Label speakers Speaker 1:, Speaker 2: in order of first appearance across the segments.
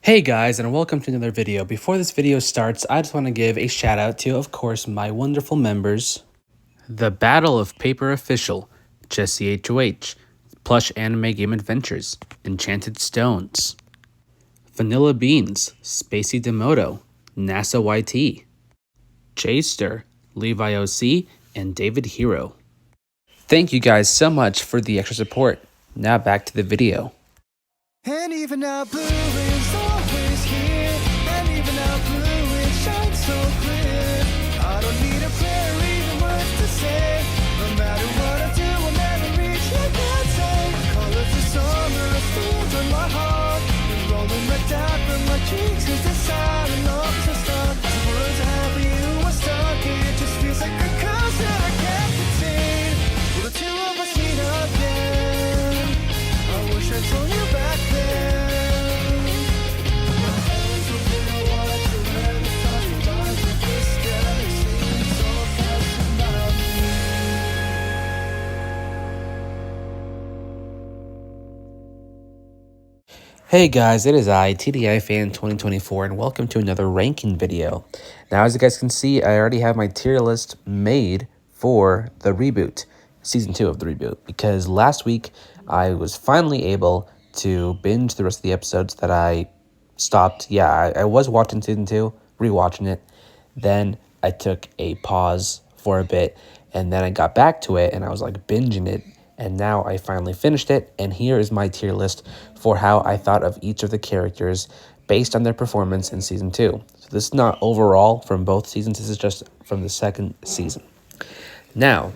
Speaker 1: Hey guys, and welcome to another video. Before this video starts, I just want to give a shout out to, of course, my wonderful members. The Battle of Paper Official, Jesse HOH, Plush Anime Game Adventures, Enchanted Stones, Vanilla Beans, Spacey Demoto, NASA YT, Jster, Levi OC, and David Hero. Thank you guys so much for the extra support. Now back to the video.
Speaker 2: And even now blue is always here, and even now blue it shines so clear. I don't need a prayer or even words to say. No matter what I do, I'll never reach your answer. Colors of summer are fields on my heart, and rolling my dad from my cheeks is the silent love to start. The words have you are stuck, it just feels like a curse that I can't contain. Will the two of us meet again? I wish I told you back then. My hands will feel what you read. It's time to rise with this galaxy. So fast about me.
Speaker 1: Hey guys, it is I, TDI Fan 2024, and welcome to another ranking video. Now, as you guys can see, I already have my tier list made for the reboot, season 2 of the reboot, because last week I was finally able to binge the rest of the episodes that I stopped. Yeah, I was watching season 2, rewatching it. Then I took a pause for a bit, and then I got back to it, and I was like binging it. And now I finally finished it, and here is my tier list for how I thought of each of the characters based on their performance in season 2. So this is not overall from both seasons, this is just from the second season. Now,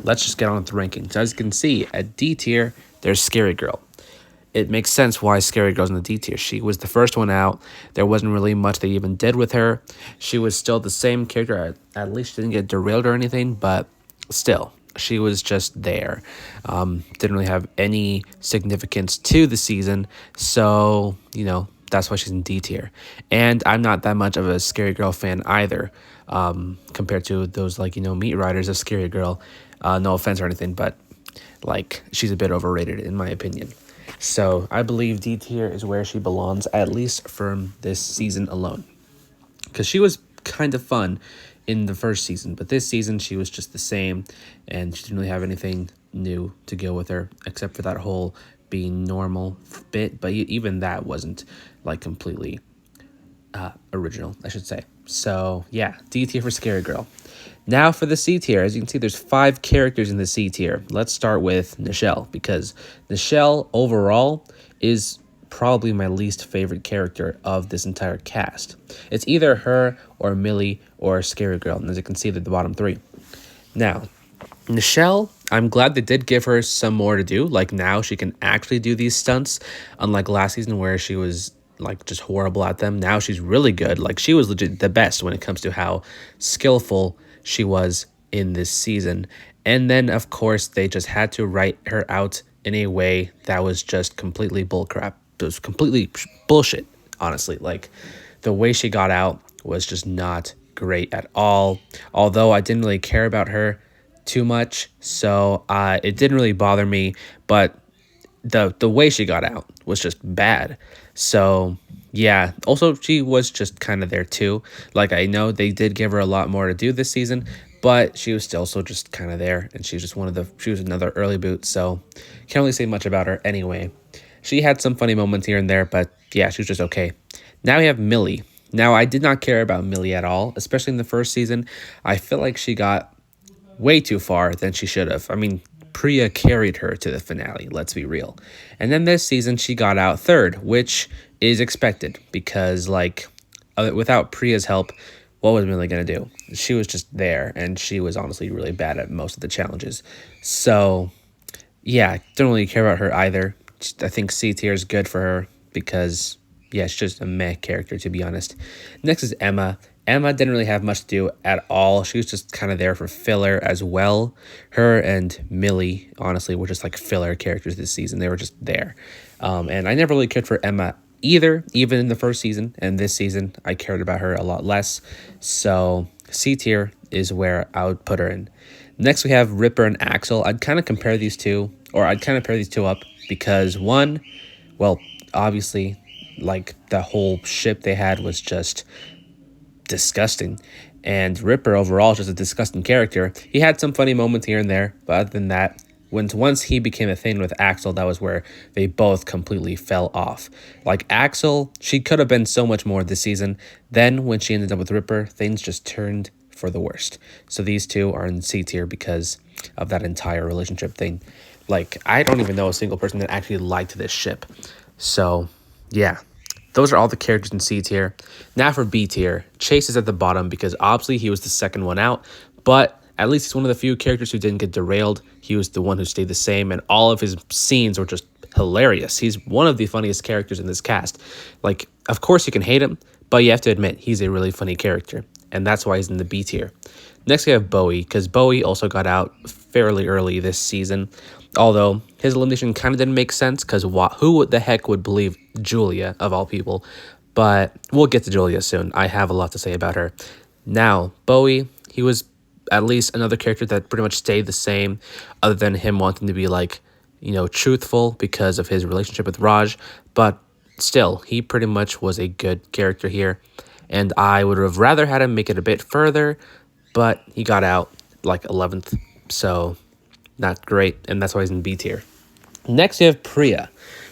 Speaker 1: let's just get on with the rankings. As you can see, at D tier, there's Scary Girl. It makes sense why Scary Girl's in the D tier. She was the first one out. There wasn't really much they even did with her. She was still the same character. At least she didn't get derailed or anything, but still, she was just there. Didn't really have any significance to the season. So, that's why she's in D tier. And I'm not that much of a Scary Girl fan either, compared to those, meat riders of Scary Girl. No offense or anything, but, she's a bit overrated in my opinion. So I believe D tier is where she belongs, at least from this season alone. Because she was kind of fun in the first season, but this season she was just the same, and she didn't really have anything new to go with her, except for that whole being normal bit, but even that wasn't, completely original, I should say. So, yeah, D tier for Scary Girl. Now for the C tier. As you can see, there's 5 characters in the C tier. Let's start with Nichelle, because Nichelle overall is probably my least favorite character of this entire cast. It's either her or Millie or Scary Girl, and as you can see, they're the bottom 3. Now, Nichelle, I'm glad they did give her some more to do. Now she can actually do these stunts, unlike last season where she was just horrible at them. Now she's really good. She was legit the best when it comes to how skillful she was in this season. And then, of course, they just had to write her out in a way that was just completely bullcrap. It was completely bullshit, honestly. The way she got out was just not great at all. Although I didn't really care about her too much, so it didn't really bother me. But the way she got out was just bad. So yeah, also she was just kind of there too. I know they did give her a lot more to do this season, but she was still also just kind of there, and she was just she was another early boot, so can't really say much about her anyway. She had some funny moments here and there, but yeah, she was just okay. Now we have Millie. Now, I did not care about Millie at all, especially in the first season. I feel like she got way too far than she should have. I mean, Priya carried her to the finale, let's be real. And then this season, she got out third, which is expected because, without Priya's help, what was Millie going to do? She was just there, and she was honestly really bad at most of the challenges. So, yeah, don't really care about her either. I think C tier is good for her because, yeah, she's just a meh character, to be honest. Next is Emma. Emma didn't really have much to do at all. She was just kind of there for filler as well. Her and Millie, honestly, were just filler characters this season. They were just there. And I never really cared for Emma either, even in the first season. And this season, I cared about her a lot less. So C tier is where I would put her in. Next, we have Ripper and Axel. I'd kind of pair these two up because one, well, obviously, Like, the whole ship they had was just disgusting. And Ripper overall is just a disgusting character. He had some funny moments here and there, but other than that, once he became a thing with Axel, that was where they both completely fell off. Like, Axel, she could have been so much more this season. Then when she ended up with Ripper, things just turned for the worst. So these two are in C tier because of that entire relationship thing. Like, I don't even know a single person that actually liked this ship. So, yeah. Those are all the characters in C tier. Now for B tier, Chase is at the bottom because obviously he was the second one out, but at least he's one of the few characters who didn't get derailed. He was the one who stayed the same, and all of his scenes were just hilarious. He's one of the funniest characters in this cast. Like, of course you can hate him, but you have to admit he's a really funny character, and that's why he's in the B tier. Next we have Bowie, because Bowie also got out fairly early this season, although his elimination kind of didn't make sense, because who the heck would believe Julia, of all people? But we'll get to Julia soon. I have a lot to say about her. Now, Bowie, he was at least another character that pretty much stayed the same, other than him wanting to be, like, you know, truthful because of his relationship with Raj, but still, he pretty much was a good character here, and I would have rather had him make it a bit further, but he got out like 11th, so not great, and that's why he's in B tier. Next, you have Priya.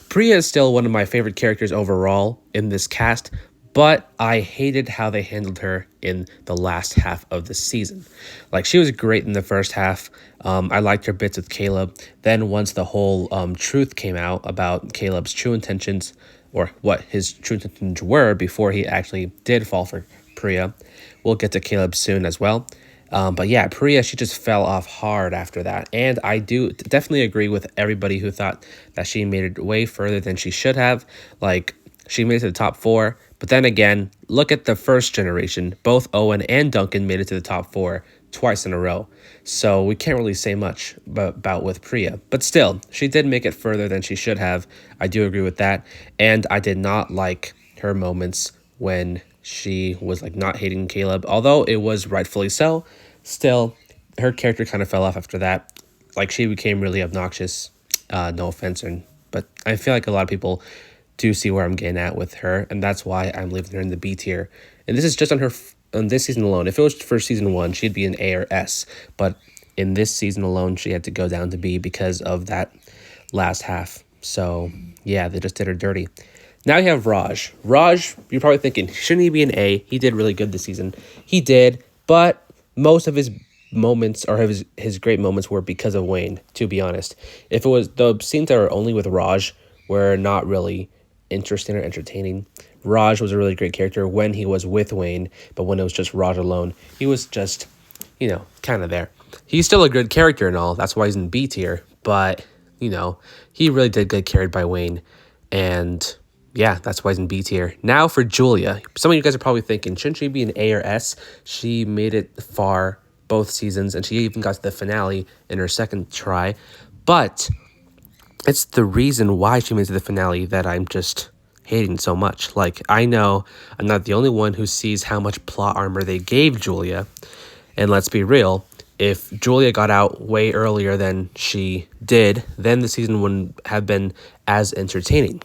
Speaker 1: Priya is still one of my favorite characters overall in this cast, but I hated how they handled her in the last half of the season. Like, she was great in the first half. I liked her bits with Caleb. Then once the whole truth came out about Caleb's true intentions, or what his true intentions were before he actually did fall for Priya. We'll get to Caleb soon as well. But yeah, Priya, she just fell off hard after that. And I do definitely agree with everybody who thought that she made it way further than she should have. Like, she made it to the top 4. But then again, look at the first generation. Both Owen and Duncan made it to the top 4 twice in a row. So we can't really say much about with Priya. But still, she did make it further than she should have. I do agree with that. And I did not like her moments when she was, like, not hating Caleb. Although it was rightfully so, still, her character kind of fell off after that. Like, she became really obnoxious. No offense, but I feel like a lot of people do see where I'm getting at with her, and that's why I'm leaving her in the B tier. And this is just on this season alone. If it was for season 1, she'd be an A or S, but in this season alone, she had to go down to B because of that last half. So yeah, they just did her dirty. Now you have Raj. Raj, you're probably thinking, shouldn't he be an A? He did really good this season. He did, but most of his moments, or his great moments, were because of Wayne, to be honest. If it was the scenes that were only with Raj were not really interesting or entertaining. Raj was a really great character when he was with Wayne, but when it was just Raj alone, he was just, you know, kind of there. He's still a good character and all. That's why he's in B tier, but, you know, he really did get carried by Wayne, and yeah, that's why he's in B tier. Now for Julia. Some of you guys are probably thinking, shouldn't she be an A or S? She made it far both seasons, and she even got to the finale in her second try, but it's the reason why she made it to the finale that I'm just hating so much. Like, I know I'm not the only one who sees how much plot armor they gave Julia, and let's be real, if Julia got out way earlier than she did, then the season wouldn't have been as entertaining.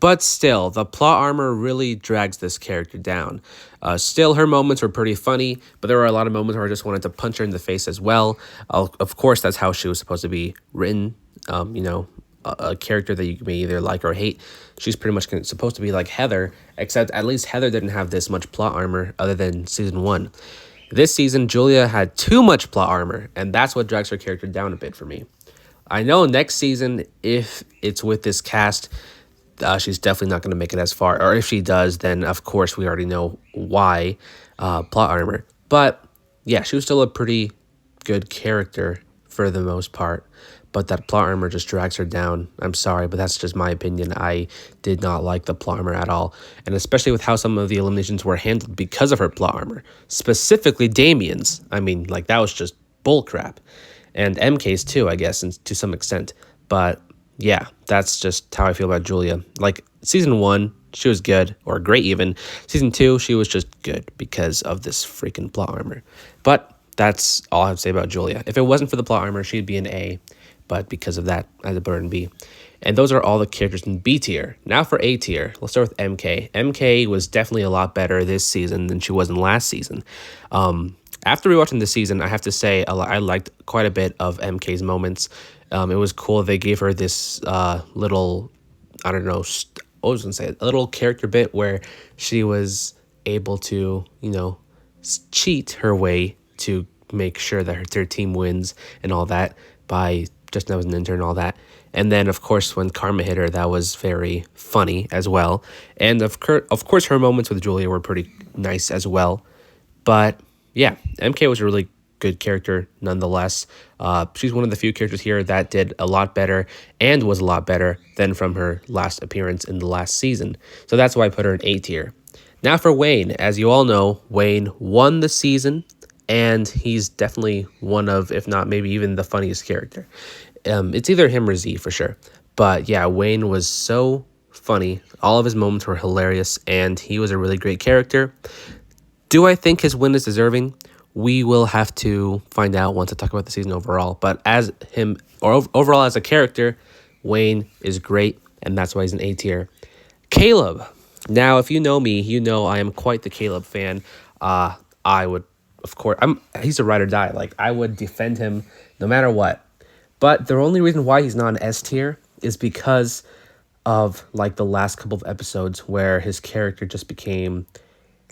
Speaker 1: But still, the plot armor really drags this character down. Still, her moments were pretty funny, but there were a lot of moments where I just wanted to punch her in the face as well. Of course, that's how she was supposed to be written. You know, a character that you may either like or hate. She's pretty much supposed to be like Heather, except at least Heather didn't have this much plot armor other than season 1. This season, Julia had too much plot armor, and that's what drags her character down a bit for me. I know next season, if it's with this cast, she's definitely not going to make it as far. Or if she does, then of course we already know why, plot armor. But yeah, she was still a pretty good character for the most part. But that plot armor just drags her down. I'm sorry, but that's just my opinion. I did not like the plot armor at all. And especially with how some of the eliminations were handled because of her plot armor. Specifically Damien's. I mean, like, that was just bullcrap. And MK's too, I guess, and to some extent. But yeah, that's just how I feel about Julia. Like, season 1, she was good, or great even. Season 2, she was just good because of this freaking plot armor. But that's all I have to say about Julia. If it wasn't for the plot armor, she'd be an A. But because of that, I had to put her in B. And those are all the characters in B tier. Now for A tier, let's start with MK. MK was definitely a lot better this season than she was in last season. After rewatching this season, I have to say I liked quite a bit of MK's moments. It was cool they gave her this little, I don't know, I was gonna say a little character bit where she was able to, cheat her way to make sure that her team wins and all that by just now as an intern and all that. And then, of course, when Karma hit her, that was very funny as well. And of course, her moments with Julia were pretty nice as well. But yeah, MK was a really good character nonetheless. She's one of the few characters here that did a lot better and was a lot better than from her last appearance in the last season. So that's why I put her in A tier. Now for Wayne. As you all know, Wayne won the season, and he's definitely one of, if not maybe even the funniest character. It's either him or Z for sure. But yeah, Wayne was so funny. All of his moments were hilarious, and he was a really great character. Do I think his win is deserving? We will have to find out once I talk about the season overall. But as him, or overall as a character, Wayne is great, and that's why he's an A tier. Caleb. Now, if you know me, you know I am quite the Caleb fan. I would, of course, he's a ride or die. Like, I would defend him no matter what. But the only reason why he's not an S tier is because of, like, the last couple of episodes where his character just became,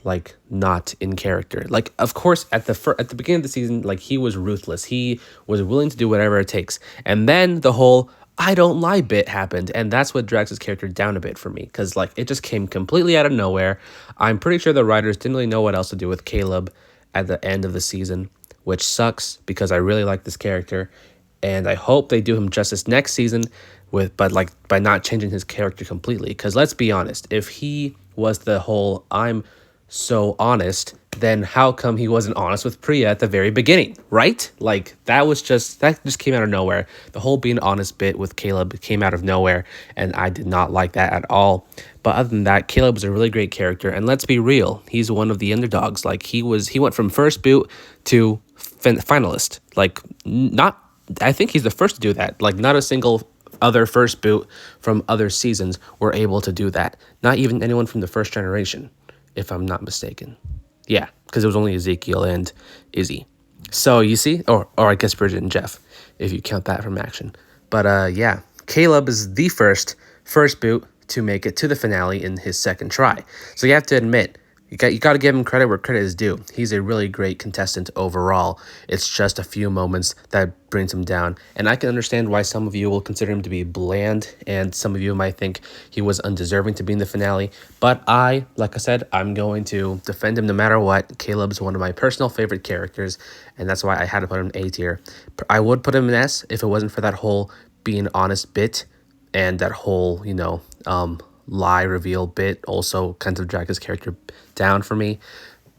Speaker 1: like, not in character. Like, of course, at the beginning of the season, like, he was ruthless. He was willing to do whatever it takes. And then the whole I don't lie bit happened, and that's what drags his character down a bit for me, because, like, it just came completely out of nowhere. I'm pretty sure the writers didn't really know what else to do with Caleb at the end of the season, which sucks, because I really like this character, and I hope they do him justice next season, by not changing his character completely, because let's be honest, if he was the whole I'm so honest, then how come he wasn't honest with Priya at the very beginning, right? Like, that just came out of nowhere. The whole being honest bit with Caleb came out of nowhere, and I did not like that at all. But other than that, Caleb was a really great character, and let's be real, he's one of the underdogs. Like, he went from first boot to finalist. Like, I think he's the first to do that. Like, not a single other first boot from other seasons were able to do that. Not even anyone from the first generation, if I'm not mistaken. Yeah, because it was only Ezekiel and Izzy. So you see, or I guess Bridget and Jeff, if you count that from action. But yeah, Caleb is the first boot to make it to the finale in his second try. So you have to admit, you got to give him credit where credit is due. He's a really great contestant overall. It's just a few moments that brings him down. And I can understand why some of you will consider him to be bland, and some of you might think he was undeserving to be in the finale. But like I said, I'm going to defend him no matter what. Caleb's one of my personal favorite characters, and that's why I had to put him in A tier. I would put him in S if it wasn't for that whole being honest bit and that whole, lie reveal bit also kind of dragged his character down for me.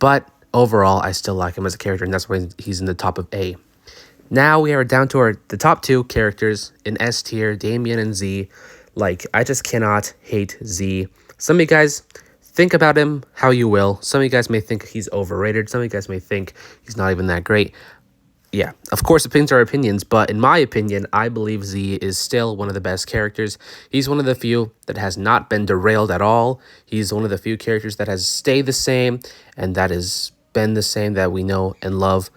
Speaker 1: But overall, I still like him as a character, and that's why he's in the top of A. Now we are down to the top two characters in S tier, Damien and Z. Like, I just cannot hate Z. Some of you guys think about him how you will. Some of you guys may think he's overrated. Some of you guys may think he's not even that great. Yeah, of course, opinions are opinions, but in my opinion, I believe Z is still one of the best characters. He's one of the few that has not been derailed at all. He's one of the few characters that has stayed the same, and that has been the same that we know and love.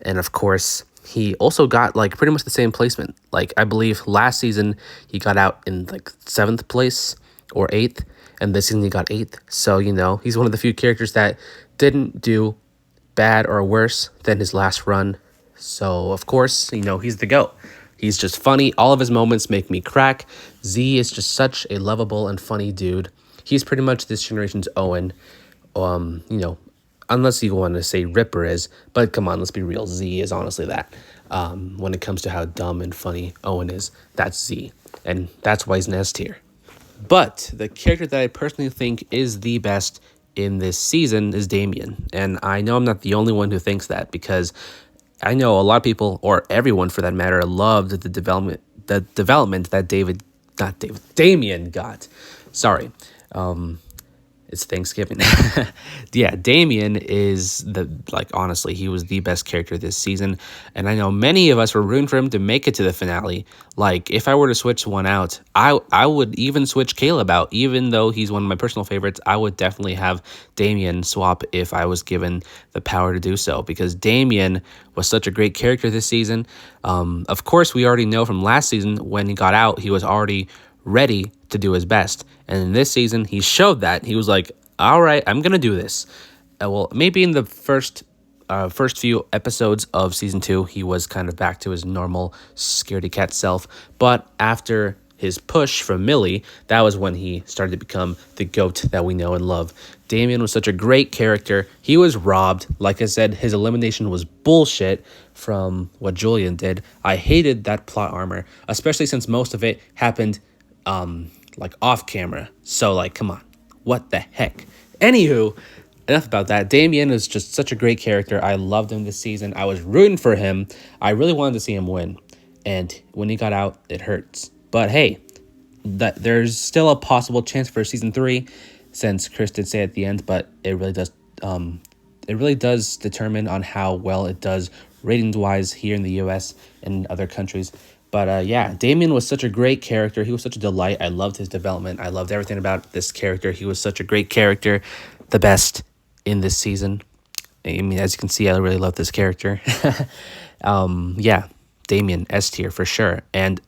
Speaker 1: And of course, he also got, like, pretty much the same placement. Like, I believe last season he got out in, like, 7th place or 8th, and this season he got 8th. So, he's one of the few characters that didn't do bad or worse than his last run. So, of course, he's the GOAT. He's just funny. All of his moments make me crack. Z is just such a lovable and funny dude. He's pretty much this generation's Owen. Unless you want to say Ripper is. But come on, let's be real. Z is honestly that. When it comes to how dumb and funny Owen is, that's Z. And that's why he's an S tier. But the character that I personally think is the best in this season is Damien. And I know I'm not the only one who thinks that, because I know a lot of people, or everyone for that matter, loved the development that Damien got. Sorry. It's Thanksgiving. Yeah, Damien is honestly, he was the best character this season. And I know many of us were rooting for him to make it to the finale. Like, if I were to switch one out, I would even switch Caleb out. Even though he's one of my personal favorites, I would definitely have Damien swap if I was given the power to do so. Because Damien was such a great character this season. Of course, we already know from last season when he got out, he was already ready to do his best. And in this season, he showed that. He was like, all right, I'm going to do this. Well, maybe in the first few episodes of season 2, he was kind of back to his normal scaredy cat self. But after his push from Millie, that was when he started to become the GOAT that we know and love. Damien was such a great character. He was robbed. Like I said, his elimination was bullshit from what Julian did. I hated that plot armor, especially since most of it happened off camera. So come on, what the heck? Anywho, enough about that. Damien is just such a great character. I loved him this season. I was rooting for him. I really wanted to see him win, and when he got out, it hurts. But hey, there's still a possible chance for season 3, since Chris did say at the end. But it really does determine on how well it does ratings wise here in the US and other countries. But yeah, Damien was such a great character. He was such a delight. I loved his development. I loved everything about this character. He was such a great character, the best in this season. I mean, as you can see, I really love this character. Yeah, Damien, S tier for sure. And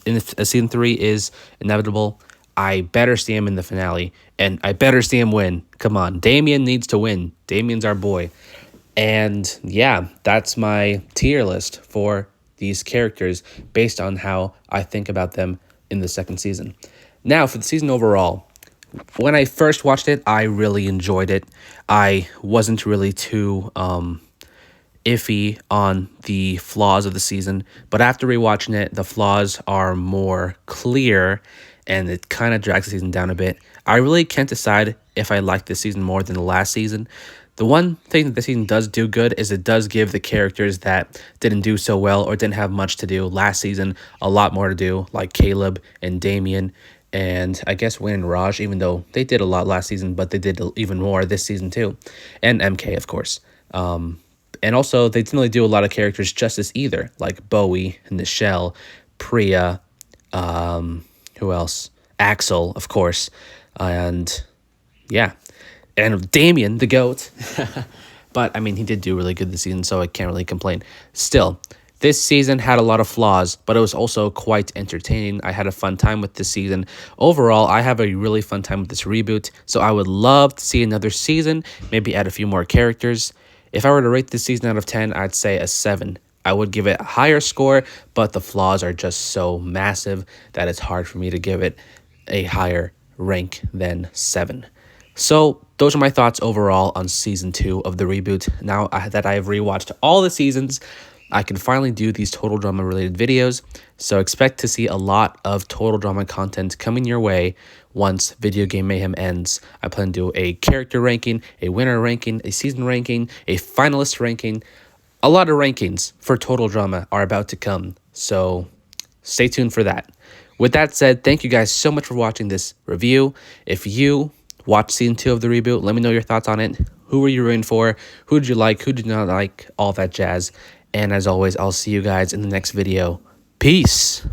Speaker 1: in season 3 is inevitable, I better see him in the finale, and I better see him win. Come on, Damien needs to win. Damien's our boy. And yeah, that's my tier list for these characters based on how I think about them in the second season. Now, for the season overall, when I first watched it, I really enjoyed it. I wasn't really too iffy on the flaws of the season, but after rewatching it, the flaws are more clear, and it kind of drags the season down a bit. I really can't decide if I like this season more than the last season. The one thing that this season does do good is it does give the characters that didn't do so well or didn't have much to do last season a lot more to do, like Caleb and Damien, and I guess Wayne and Raj, even though they did a lot last season, but they did even more this season too. And MK, of course. And also, they didn't really do a lot of characters justice either, like Bowie, Nichelle, Priya, who else? Axel, of course. And yeah, and Damien, the GOAT. But I mean, he did do really good this season, so I can't really complain. Still, this season had a lot of flaws, but it was also quite entertaining. I had a fun time with this season. Overall, I have a really fun time with this reboot, so I would love to see another season, maybe add a few more characters. If I were to rate this season out of 10, I'd say a 7. I would give it a higher score, but the flaws are just so massive that it's hard for me to give it a higher rank than 7. So those are my thoughts overall on season 2 of the reboot. Now that I have rewatched all the seasons, I can finally do these total drama related videos. So expect to see a lot of total drama content coming your way once Video Game Mayhem ends. I plan to do a character ranking, a winner ranking, a season ranking, a finalist ranking. A lot of rankings for total drama are about to come. So stay tuned for that. With that said, thank you guys so much for watching this review. If you watched season 2 of the reboot, let me know your thoughts on it. Who were you rooting for? Who did you like? Who did you not like? All that jazz. And as always, I'll see you guys in the next video. Peace.